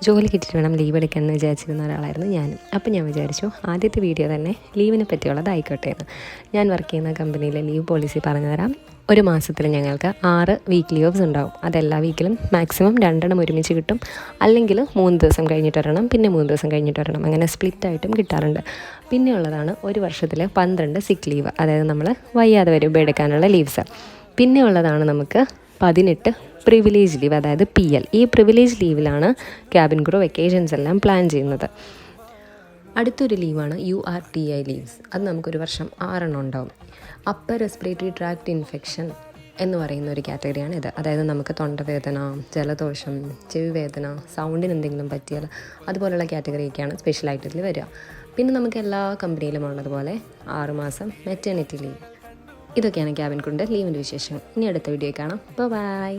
ജോലി കിട്ടിയിട്ട് വേണം ലീവ് എടുക്കാമെന്ന് വിചാരിച്ചിരുന്ന ഒരാളായിരുന്നു ഞാനും. അപ്പോൾ ഞാൻ വിചാരിച്ചു ആദ്യത്തെ വീഡിയോ തന്നെ ലീവിനെ പറ്റിയുള്ളതായിക്കോട്ടെ എന്ന്. ഞാൻ വർക്ക് ചെയ്യുന്ന കമ്പനിയിലെ ലീവ് പോളിസി പറഞ്ഞു തരാം. ഒരു മാസത്തിൽ ഞങ്ങൾക്ക് 6 വീക്ക്ലി ഓഫ്സ് ഉണ്ടാവും. അതെല്ലാ വീക്കിലും മാക്സിമം 2 ഒരുമിച്ച് കിട്ടും, അല്ലെങ്കിൽ 3 ദിവസം കഴിഞ്ഞിട്ട് വരണം, പിന്നെ 3 ദിവസം കഴിഞ്ഞിട്ട് വരണം, അങ്ങനെ സ്പ്ലിറ്റായിട്ടും കിട്ടാറുണ്ട്. പിന്നെ ഉള്ളതാണ് ഒരു വർഷത്തിൽ 12 സിക്ക് ലീവ്, അതായത് നമ്മൾ വയ്യാതെ വരുമ്പോൾ എടുക്കാനുള്ള ലീവ്സ്. പിന്നെ ഉള്ളതാണ് നമുക്ക് 18 പ്രിവിലേജ് ലീവ്, അതായത് PL. ഈ പ്രിവിലേജ് ലീവിലാണ് ക്യാബിൻ ക്രൂ വെക്കേഷൻസ് എല്ലാം പ്ലാൻ ചെയ്യുന്നത്. അടുത്തൊരു ലീവാണ് URTI ലീവ്സ്. അത് നമുക്കൊരു വർഷം 6 ഉണ്ടാവും. അപ്പർ റെസ്പിറേറ്ററി ട്രാക്ട് ഇൻഫെക്ഷൻ എന്ന് പറയുന്ന ഒരു കാറ്റഗറിയാണ് ഇത്. അതായത് നമുക്ക് തൊണ്ടവേദന, ജലദോഷം, ചെവി വേദന, സൗണ്ടിന് എന്തെങ്കിലും പറ്റിയാൽ അതുപോലുള്ള കാറ്റഗറിയൊക്കെയാണ് സ്പെഷ്യലായിട്ട് ഇതിൽ വരിക. പിന്നെ നമുക്ക് എല്ലാ കമ്പനിയിലും ഉള്ളതുപോലെ 6 മാസം മെറ്റേണിറ്റി ലീവ്. ഇതൊക്കെയാണ് ക്യാബിൻ ക്രൂവിൻ്റെ ലീവിൻ്റെ വിശേഷം. ഇനി അടുത്ത വീഡിയോ കാണാം. ബൈ.